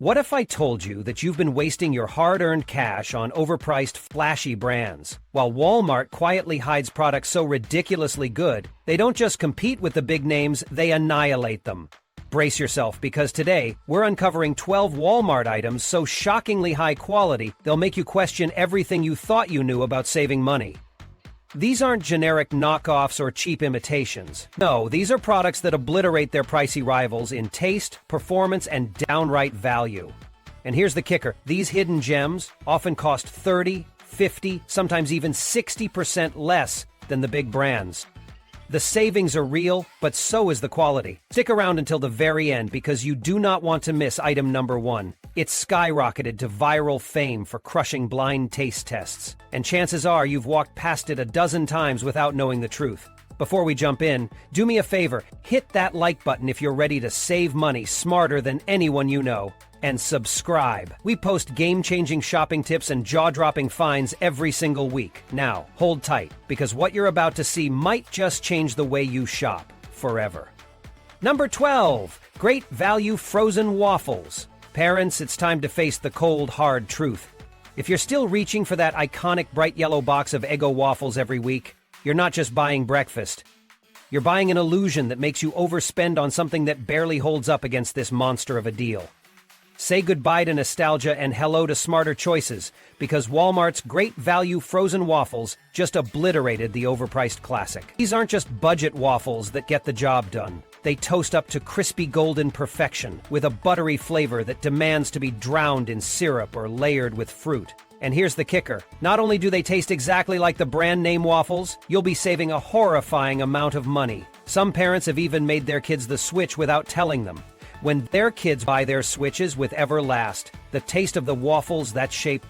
What if I told you that you've been wasting your hard-earned cash on overpriced, flashy brands, while Walmart quietly hides products so ridiculously good, they don't just compete with the big names, they annihilate them? Brace yourself, because today, we're uncovering 12 Walmart items so shockingly high quality, they'll make you question everything you thought you knew about saving money. These aren't generic knockoffs or cheap imitations. No, these are products that obliterate their pricey rivals in taste, performance, and downright value. And here's the kicker. These hidden gems often cost 30, 50, sometimes even 60% less than the big brands. The savings are real, but so is the quality. Stick around until the very end because you do not want to miss item number 1. It's skyrocketed to viral fame for crushing blind taste tests. And chances are you've walked past it a dozen times without knowing the truth. Before we jump in, do me a favor, hit that like button if you're ready to save money smarter than anyone you know. And subscribe. We post game-changing shopping tips and jaw-dropping finds every single week. Now, hold tight, because what you're about to see might just change the way you shop forever. Number 12. Great value frozen waffles. Parents, it's time to face the cold, hard truth. If you're still reaching for that iconic bright yellow box of Eggo waffles every week, you're not just buying breakfast. You're buying an illusion that makes you overspend on something that barely holds up against this monster of a deal. Say goodbye to nostalgia and hello to smarter choices, because Walmart's great value frozen waffles just obliterated the overpriced classic. These aren't just budget waffles that get the job done. They toast up to crispy golden perfection, with a buttery flavor that demands to be drowned in syrup or layered with fruit. And here's the kicker. Not only do they taste exactly like the brand name waffles, you'll be saving a horrifying amount of money. Some parents have even made their kids the switch without telling them. When their kids buy their switches with Everlast, the taste of the waffles that shape.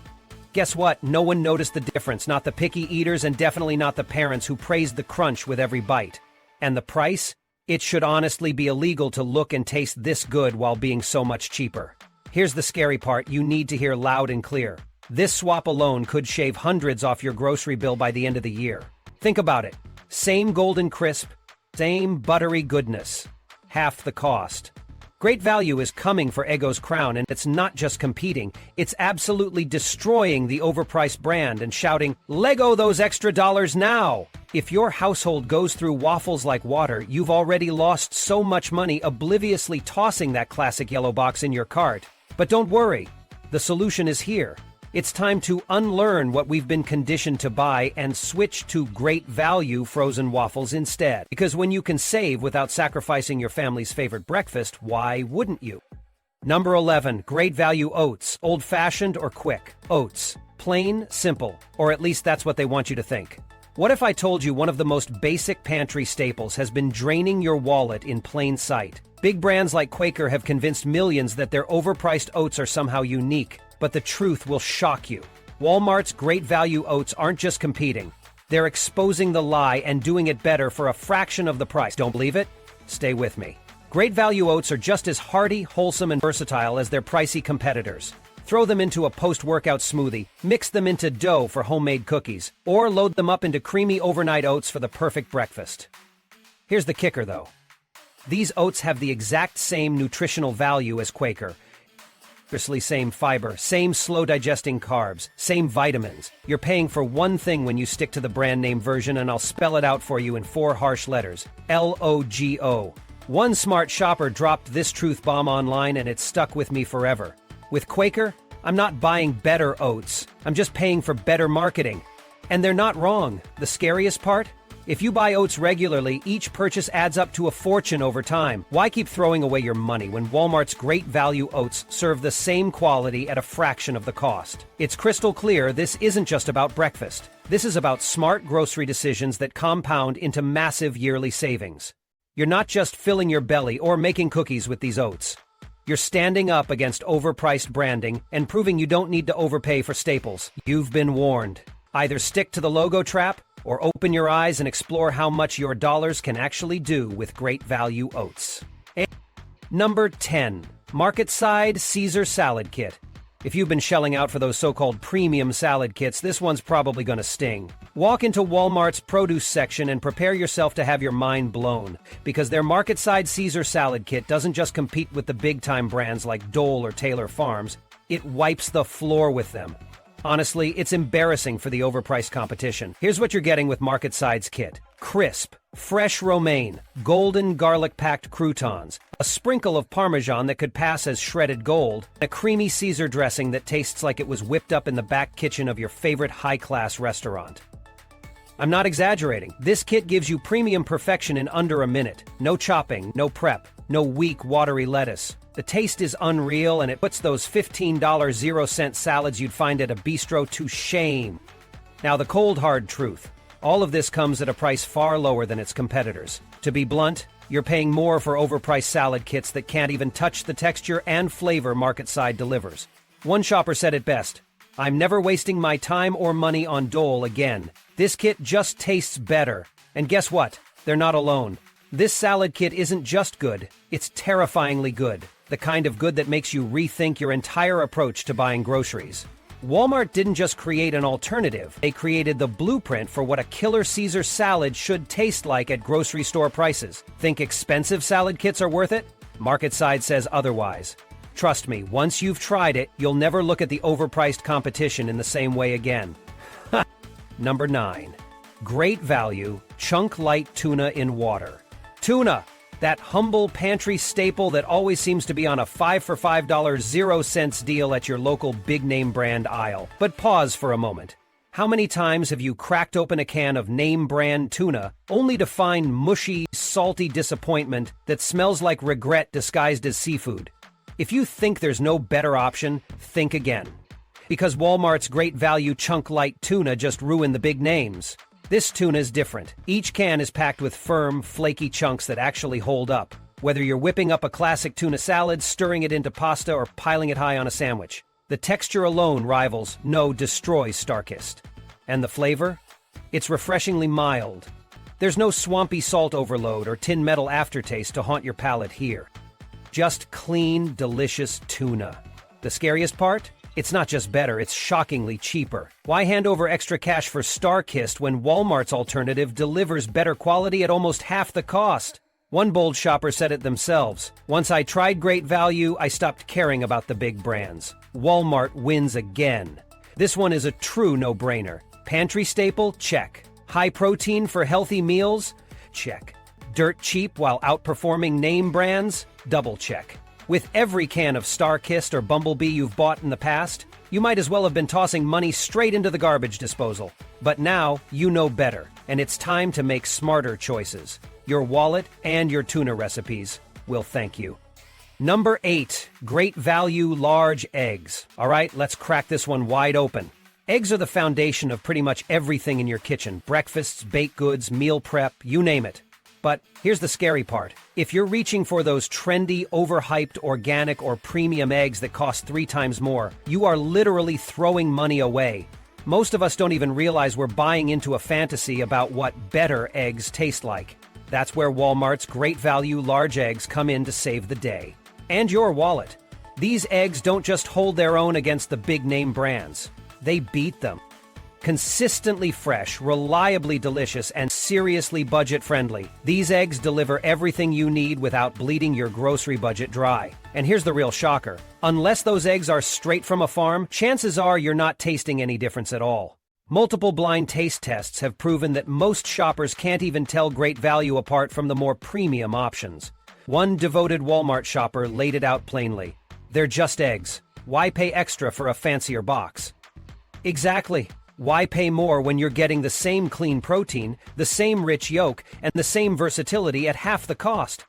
Guess what? No one noticed the difference, not the picky eaters and definitely not the parents who praised the crunch with every bite. And the price? It should honestly be illegal to look and taste this good while being so much cheaper. Here's the scary part you need to hear loud and clear. This swap alone could shave hundreds off your grocery bill by the end of the year. Think about it. Same golden crisp, same buttery goodness. Half the cost. Great value is coming for Eggo's crown, and it's not just competing, it's absolutely destroying the overpriced brand and shouting, "Lego those extra dollars now!" If your household goes through waffles like water, you've already lost so much money obliviously tossing that classic yellow box in your cart. But don't worry, the solution is here. It's time to unlearn what we've been conditioned to buy and switch to great value frozen waffles instead. Because when you can save without sacrificing your family's favorite breakfast, why wouldn't you? Number 11. Great value oats. Old-fashioned or quick? Oats. Plain, simple. Or at least that's what they want you to think. What if I told you one of the most basic pantry staples has been draining your wallet in plain sight? Big brands like Quaker have convinced millions that their overpriced oats are somehow unique. But the truth will shock you. Walmart's great value oats aren't just competing. They're exposing the lie and doing it better for a fraction of the price. Don't believe it? Stay with me. Great value oats are just as hearty, wholesome, and versatile as their pricey competitors. Throw them into a post-workout smoothie, mix them into dough for homemade cookies, or load them up into creamy overnight oats for the perfect breakfast. Here's the kicker, though. These oats have the exact same nutritional value as Quaker. Same fiber, same slow-digesting carbs, same vitamins. You're paying for one thing when you stick to the brand name version, and I'll spell it out for you in 4 harsh letters. LOGO. One smart shopper dropped this truth bomb online, and it's stuck with me forever. With Quaker, I'm not buying better oats. I'm just paying for better marketing. And they're not wrong. The scariest part? If you buy oats regularly, each purchase adds up to a fortune over time. Why keep throwing away your money when Walmart's great value oats serve the same quality at a fraction of the cost? It's crystal clear this isn't just about breakfast. This is about smart grocery decisions that compound into massive yearly savings. You're not just filling your belly or making cookies with these oats. You're standing up against overpriced branding and proving you don't need to overpay for staples. You've been warned. Either stick to the logo trap, or open your eyes and explore how much your dollars can actually do with great value oats. And number 10. Market Side Caesar Salad Kit. If you've been shelling out for those so-called premium salad kits, this one's probably gonna sting. Walk into Walmart's produce section and prepare yourself to have your mind blown, because their market-side Caesar salad kit doesn't just compete with the big-time brands like Dole or Taylor Farms, it wipes the floor with them. Honestly, it's embarrassing for the overpriced competition. Here's what you're getting with Market Side's kit. Crisp, fresh romaine, golden garlic-packed croutons, a sprinkle of Parmesan that could pass as shredded gold, and a creamy Caesar dressing that tastes like it was whipped up in the back kitchen of your favorite high-class restaurant. I'm not exaggerating. This kit gives you premium perfection in under a minute. No chopping, no prep, no weak, watery lettuce. The taste is unreal, and it puts those $15 0-cent salads you'd find at a bistro to shame. Now, the cold, hard truth. All of this comes at a price far lower than its competitors. To be blunt, you're paying more for overpriced salad kits that can't even touch the texture and flavor Market Side delivers. One shopper said it best, "I'm never wasting my time or money on Dole again. This kit just tastes better." And guess what? They're not alone. This salad kit isn't just good, it's terrifyingly good. The kind of good that makes you rethink your entire approach to buying groceries. Walmart didn't just create an alternative, they created the blueprint for what a killer Caesar salad should taste like at grocery store prices. Think expensive salad kits are worth it? Market Side says otherwise. Trust me, once you've tried it, you'll never look at the overpriced competition in the same way again. Number 9. Great value, chunk light tuna in water. Tuna! That humble pantry staple that always seems to be on a 5 for $5 0-cents deal at your local big-name brand aisle. But pause for a moment. How many times have you cracked open a can of name-brand tuna only to find mushy, salty disappointment that smells like regret disguised as seafood? If you think there's no better option, think again. Because Walmart's great value chunk light tuna just ruined the big names. This tuna is different. Each can is packed with firm, flaky chunks that actually hold up. Whether you're whipping up a classic tuna salad, stirring it into pasta, or piling it high on a sandwich, the texture alone destroys Starkist. And the flavor? It's refreshingly mild. There's no swampy salt overload or tin metal aftertaste to haunt your palate here. Just clean, delicious tuna. The scariest part? It's not just better, it's shockingly cheaper. Why hand over extra cash for Starkist when Walmart's alternative delivers better quality at almost half the cost? One bold shopper said it themselves. "Once I tried great value, I stopped caring about the big brands." Walmart wins again. This one is a true no-brainer. Pantry staple? Check. High protein for healthy meals? Check. Dirt cheap while outperforming name brands? Double check. With every can of Starkist or Bumblebee you've bought in the past, you might as well have been tossing money straight into the garbage disposal. But now, you know better, and it's time to make smarter choices. Your wallet and your tuna recipes will thank you. Number 8. Great value large eggs. All right, let's crack this one wide open. Eggs are the foundation of pretty much everything in your kitchen. Breakfasts, baked goods, meal prep, you name it. But here's the scary part. If you're reaching for those trendy, overhyped, organic, or premium eggs that cost 3 times more, you are literally throwing money away. Most of us don't even realize we're buying into a fantasy about what better eggs taste like. That's where Walmart's great value large eggs come in to save the day. And your wallet. These eggs don't just hold their own against the big name brands. They beat them. Consistently fresh, reliably delicious, and seriously budget-friendly, these eggs deliver everything you need without bleeding your grocery budget dry. And here's the real shocker. Unless those eggs are straight from a farm, chances are you're not tasting any difference at all. Multiple blind taste tests have proven that most shoppers can't even tell great value apart from the more premium options. One devoted Walmart shopper laid it out plainly. They're just eggs. Why pay extra for a fancier box? Exactly. Why pay more when you're getting the same clean protein, the same rich yolk, and the same versatility at half the cost?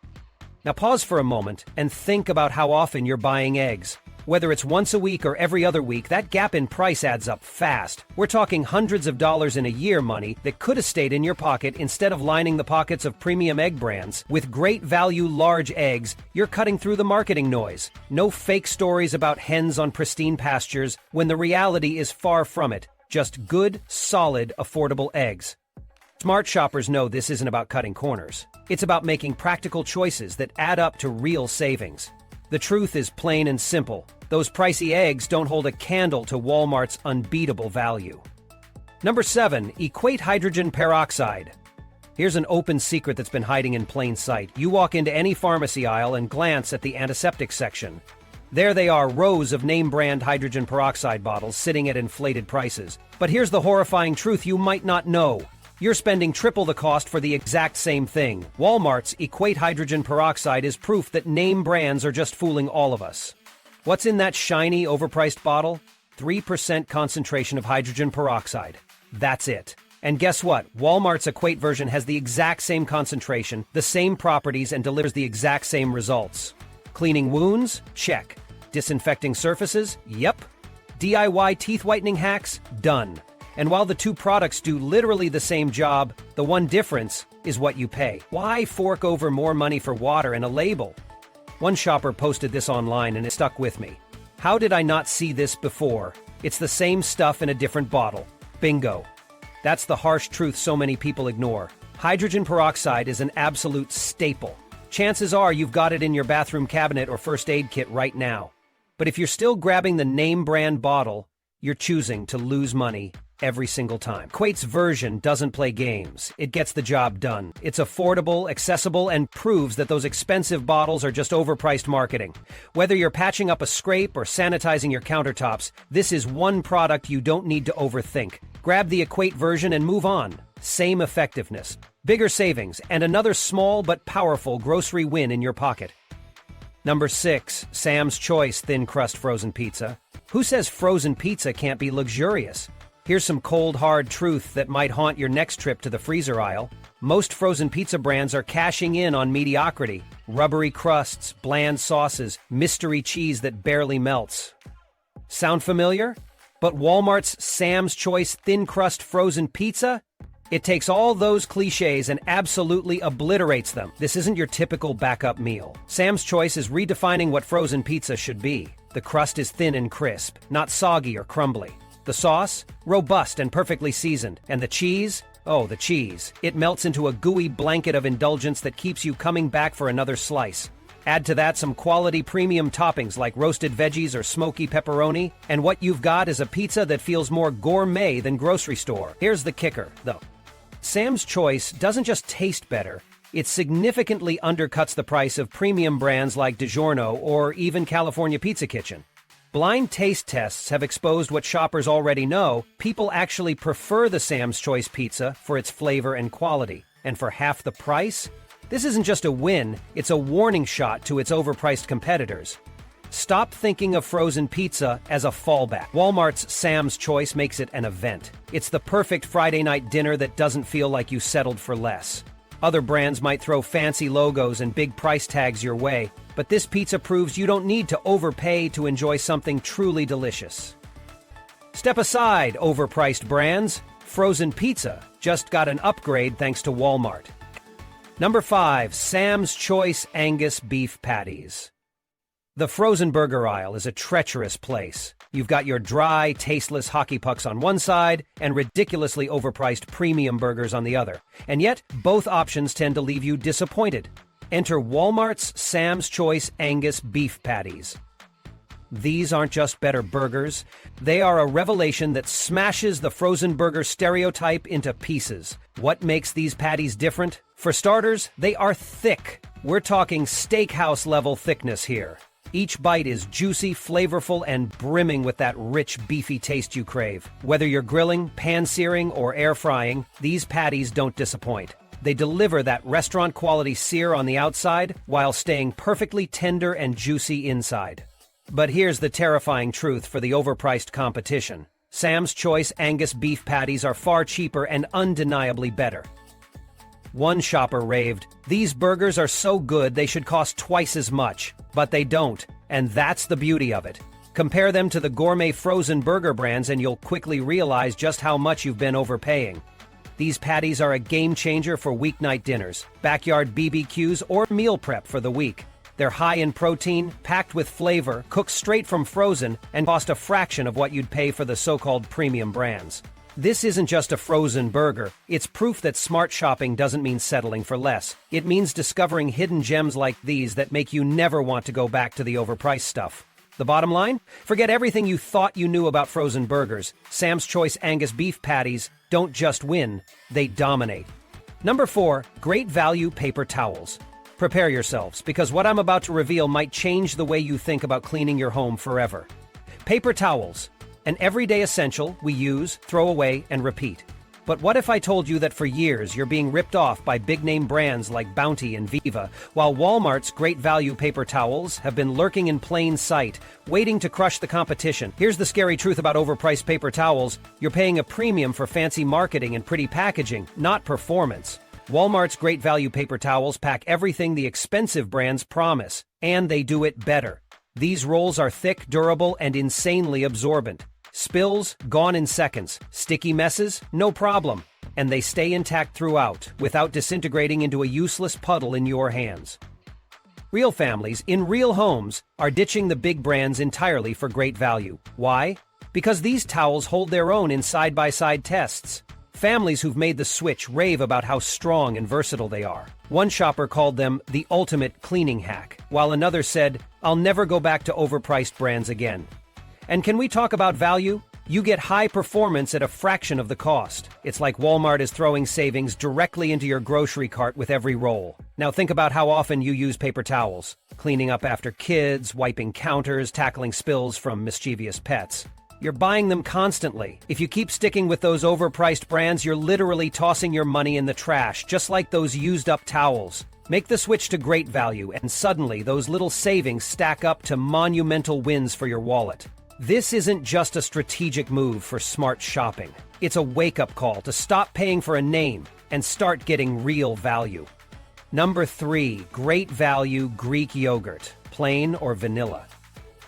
Now pause for a moment and think about how often you're buying eggs. Whether it's once a week or every other week, that gap in price adds up fast. We're talking hundreds of dollars in a year money that could have stayed in your pocket instead of lining the pockets of premium egg brands. With great value large eggs, you're cutting through the marketing noise. No fake stories about hens on pristine pastures when the reality is far from it. Just good, solid, affordable eggs. Smart shoppers know this isn't about cutting corners. It's about making practical choices that add up to real savings. The truth is plain and simple. Those pricey eggs don't hold a candle to Walmart's unbeatable value. Number 7. Equate hydrogen peroxide. Here's an open secret that's been hiding in plain sight. You walk into any pharmacy aisle and glance at the antiseptic section. There they are, rows of name-brand hydrogen peroxide bottles sitting at inflated prices. But here's the horrifying truth you might not know. You're spending triple the cost for the exact same thing. Walmart's Equate hydrogen peroxide is proof that name brands are just fooling all of us. What's in that shiny, overpriced bottle? 3% concentration of hydrogen peroxide. That's it. And guess what? Walmart's Equate version has the exact same concentration, the same properties, and delivers the exact same results. Cleaning wounds? Check. Disinfecting surfaces? Yep. DIY teeth whitening hacks? Done. And while the two products do literally the same job, the one difference is what you pay. Why fork over more money for water and a label? One shopper posted this online and it stuck with me. How did I not see this before? It's the same stuff in a different bottle. Bingo. That's the harsh truth so many people ignore. Hydrogen peroxide is an absolute staple. Chances are you've got it in your bathroom cabinet or first aid kit right now. But if you're still grabbing the name brand bottle, you're choosing to lose money every single time. Equate's version doesn't play games. It gets the job done. It's affordable, accessible, and proves that those expensive bottles are just overpriced marketing. Whether you're patching up a scrape or sanitizing your countertops, this is one product you don't need to overthink. Grab the Equate version and move on. Same effectiveness, bigger savings, and another small but powerful grocery win in your pocket. Number 6. Sam's Choice Thin Crust Frozen Pizza. Who says frozen pizza can't be luxurious? Here's some cold, hard truth that might haunt your next trip to the freezer aisle. Most frozen pizza brands are cashing in on mediocrity. Rubbery crusts, bland sauces, mystery cheese that barely melts. Sound familiar? But Walmart's Sam's Choice Thin Crust Frozen Pizza? It takes all those cliches and absolutely obliterates them. This isn't your typical backup meal. Sam's Choice is redefining what frozen pizza should be. The crust is thin and crisp, not soggy or crumbly. The sauce? Robust and perfectly seasoned. And the cheese? Oh, the cheese. It melts into a gooey blanket of indulgence that keeps you coming back for another slice. Add to that some quality premium toppings like roasted veggies or smoky pepperoni, and what you've got is a pizza that feels more gourmet than grocery store. Here's the kicker, though. Sam's Choice doesn't just taste better, it significantly undercuts the price of premium brands like DiGiorno or even California Pizza Kitchen. Blind taste tests have exposed what shoppers already know. People actually prefer the Sam's Choice pizza for its flavor and quality. And for half the price? This isn't just a win, it's a warning shot to its overpriced competitors. Stop thinking of frozen pizza as a fallback. Walmart's Sam's Choice makes it an event. It's the perfect Friday night dinner that doesn't feel like you settled for less. Other brands might throw fancy logos and big price tags your way, but this pizza proves you don't need to overpay to enjoy something truly delicious. Step aside, overpriced brands. Frozen pizza just got an upgrade thanks to Walmart. Number 5. Sam's Choice Angus Beef Patties. The frozen burger aisle is a treacherous place. You've got your dry, tasteless hockey pucks on one side and ridiculously overpriced premium burgers on the other. And yet, both options tend to leave you disappointed. Enter Walmart's Sam's Choice Angus Beef Patties. These aren't just better burgers. They are a revelation that smashes the frozen burger stereotype into pieces. What makes these patties different? For starters, they are thick. We're talking steakhouse-level thickness here. Each bite is juicy, flavorful, and brimming with that rich, beefy taste you crave. Whether you're grilling, pan-searing, or air-frying, these patties don't disappoint. They deliver that restaurant-quality sear on the outside while staying perfectly tender and juicy inside. But here's the terrifying truth for the overpriced competition. Sam's Choice Angus beef patties are far cheaper and undeniably better. One shopper raved, "These burgers are so good they should cost twice as much." But they don't, and that's the beauty of it. Compare them to the gourmet frozen burger brands and you'll quickly realize just how much you've been overpaying. These patties are a game changer for weeknight dinners, backyard BBQs, or meal prep for the week. They're high in protein, packed with flavor, cooked straight from frozen, and cost a fraction of what you'd pay for the so-called premium brands. This isn't just a frozen burger, it's proof that smart shopping doesn't mean settling for less. It means discovering hidden gems like these that make you never want to go back to the overpriced stuff. The bottom line? Forget everything you thought you knew about frozen burgers. Sam's Choice Angus beef patties don't just win, they dominate. Number 4, great value paper towels. Prepare yourselves, because what I'm about to reveal might change the way you think about cleaning your home forever. Paper towels, an everyday essential we use, throw away, and repeat. But what if I told you that for years you're being ripped off by big-name brands like Bounty and Viva, while Walmart's great value paper towels have been lurking in plain sight, waiting to crush the competition? Here's the scary truth about overpriced paper towels. You're paying a premium for fancy marketing and pretty packaging, not performance. Walmart's great value paper towels pack everything the expensive brands promise, and they do it better. These rolls are thick, durable, and insanely absorbent. Spills, gone in seconds. Sticky messes, no problem. And they stay intact throughout, without disintegrating into a useless puddle in your hands. Real families, in real homes, are ditching the big brands entirely for great value. Why? Because these towels hold their own in side-by-side tests. Families who've made the switch rave about how strong and versatile they are. One shopper called them the ultimate cleaning hack, while another said, "I'll never go back to overpriced brands again." And can we talk about value? You get high performance at a fraction of the cost. It's like Walmart is throwing savings directly into your grocery cart with every roll. Now think about how often you use paper towels. Cleaning up after kids, wiping counters, tackling spills from mischievous pets. You're buying them constantly. If you keep sticking with those overpriced brands, you're literally tossing your money in the trash, just like those used-up towels. Make the switch to great value, and suddenly those little savings stack up to monumental wins for your wallet. This isn't just a strategic move for smart shopping. It's a wake-up call to stop paying for a name and start getting real value. Number 3, great value Greek yogurt, plain or vanilla.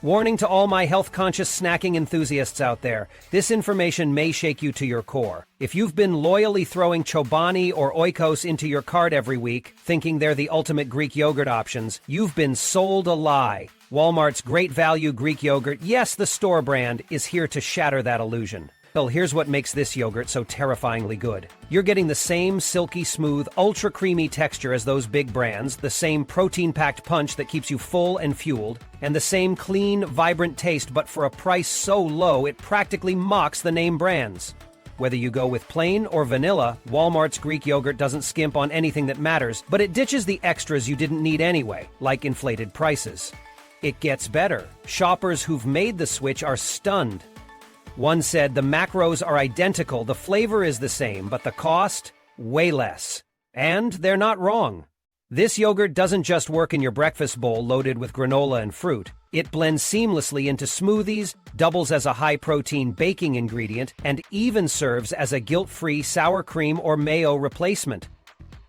Warning to all my health-conscious snacking enthusiasts out there, this information may shake you to your core. If you've been loyally throwing Chobani or Oikos into your cart every week, thinking they're the ultimate Greek yogurt options, you've been sold a lie. Walmart's great value Greek yogurt, yes, the store brand, is here to shatter that illusion. Well, here's what makes this yogurt so terrifyingly good. You're getting the same silky smooth, ultra-creamy texture as those big brands, the same protein-packed punch that keeps you full and fueled, and the same clean, vibrant taste, but for a price so low it practically mocks the name brands. Whether you go with plain or vanilla, Walmart's Greek yogurt doesn't skimp on anything that matters, but it ditches the extras you didn't need anyway, like inflated prices. It gets better. Shoppers who've made the switch are stunned. One said the macros are identical, the flavor is the same, but the cost, way less. And they're not wrong. This yogurt doesn't just work in your breakfast bowl loaded with granola and fruit. It blends seamlessly into smoothies, doubles as a high-protein baking ingredient, and even serves as a guilt-free sour cream or mayo replacement.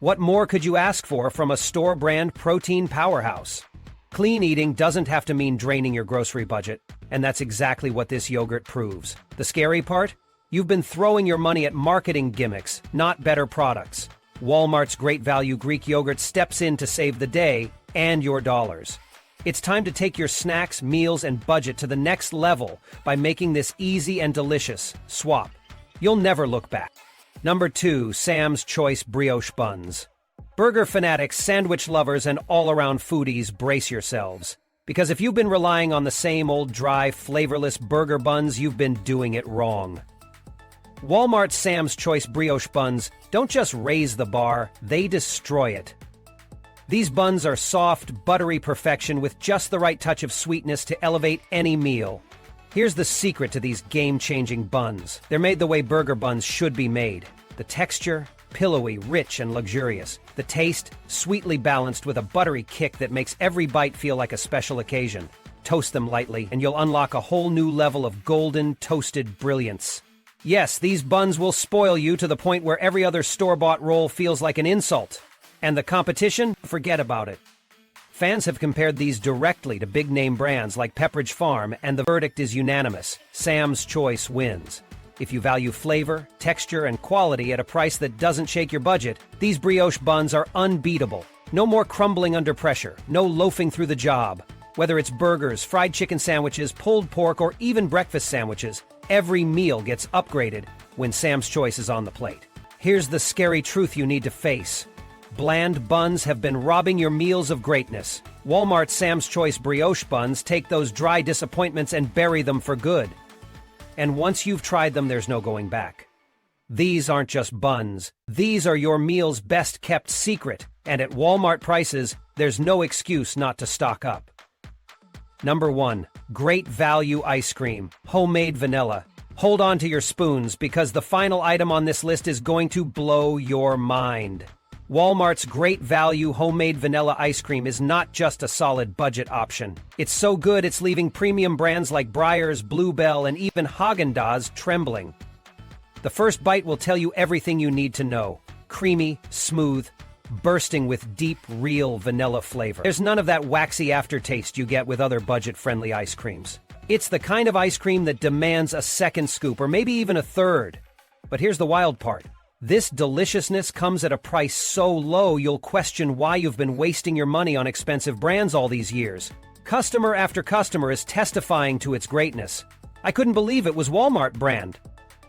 What more could you ask for from a store-brand protein powerhouse? Clean eating doesn't have to mean draining your grocery budget, and that's exactly what this yogurt proves. The scary part? You've been throwing your money at marketing gimmicks, not better products. Walmart's great value Greek yogurt steps in to save the day and your dollars. It's time to take your snacks, meals, and budget to the next level by making this easy and delicious swap. You'll never look back. Number 2, Sam's Choice brioche buns. Burger fanatics, sandwich lovers, and all-around foodies, brace yourselves. Because if you've been relying on the same old dry, flavorless burger buns, you've been doing it wrong. Walmart's Sam's Choice brioche buns don't just raise the bar, they destroy it. These buns are soft, buttery perfection with just the right touch of sweetness to elevate any meal. Here's the secret to these game-changing buns. They're made the way burger buns should be made. The texture, pillowy, rich, and luxurious. The taste, sweetly balanced with a buttery kick that makes every bite feel like a special occasion. Toast them lightly, and you'll unlock a whole new level of golden, toasted brilliance. Yes, these buns will spoil you to the point where every other store-bought roll feels like an insult. And the competition? Forget about it. Fans have compared these directly to big-name brands like Pepperidge Farm, and the verdict is unanimous. Sam's Choice wins. If you value flavor, texture, and quality at a price that doesn't shake your budget, these brioche buns are unbeatable. No more crumbling under pressure, no loafing through the job. Whether it's burgers, fried chicken sandwiches, pulled pork, or even breakfast sandwiches, every meal gets upgraded when Sam's Choice is on the plate. Here's the scary truth you need to face. Bland buns have been robbing your meals of greatness. Walmart's Sam's Choice brioche buns take those dry disappointments and bury them for good. And once you've tried them, there's no going back. These aren't just buns. These are your meal's best-kept secret, and at Walmart prices, there's no excuse not to stock up. Number 1. Great value ice cream, homemade vanilla. Hold on to your spoons because the final item on this list is going to blow your mind. Walmart's Great Value Homemade Vanilla Ice Cream is not just a solid budget option. It's so good it's leaving premium brands like Brioche, Bluebell, and even Häagen-Dazs trembling. The first bite will tell you everything you need to know. Creamy, smooth, bursting with deep, real vanilla flavor. There's none of that waxy aftertaste you get with other budget-friendly ice creams. It's the kind of ice cream that demands a second scoop or maybe even a third. But here's the wild part. This deliciousness comes at a price so low you'll question why you've been wasting your money on expensive brands all these years. Customer after customer is testifying to its greatness. I couldn't believe it was Walmart brand.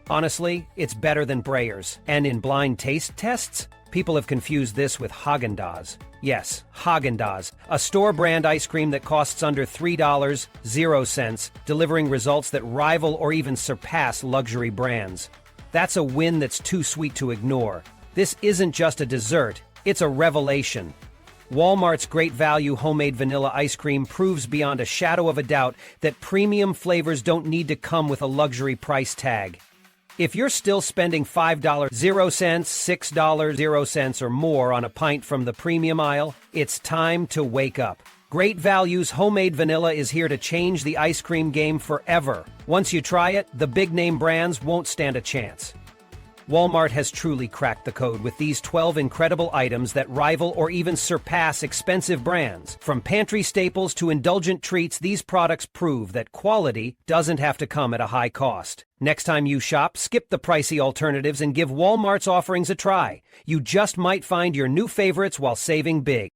Honestly, it's better than Breyers. And in blind taste tests, people have confused this with Häagen-Dazs. Yes, Häagen-Dazs, a store brand ice cream that costs under $3.00, delivering results that rival or even surpass luxury brands. That's a win that's too sweet to ignore. This isn't just a dessert, it's a revelation. Walmart's Great Value Homemade Vanilla Ice Cream proves beyond a shadow of a doubt that premium flavors don't need to come with a luxury price tag. If you're still spending $5.00, $6.00 or more on a pint from the premium aisle, it's time to wake up. Great Value's Homemade Vanilla is here to change the ice cream game forever. Once you try it, the big-name brands won't stand a chance. Walmart has truly cracked the code with these 12 incredible items that rival or even surpass expensive brands. From pantry staples to indulgent treats, these products prove that quality doesn't have to come at a high cost. Next time you shop, skip the pricey alternatives and give Walmart's offerings a try. You just might find your new favorites while saving big.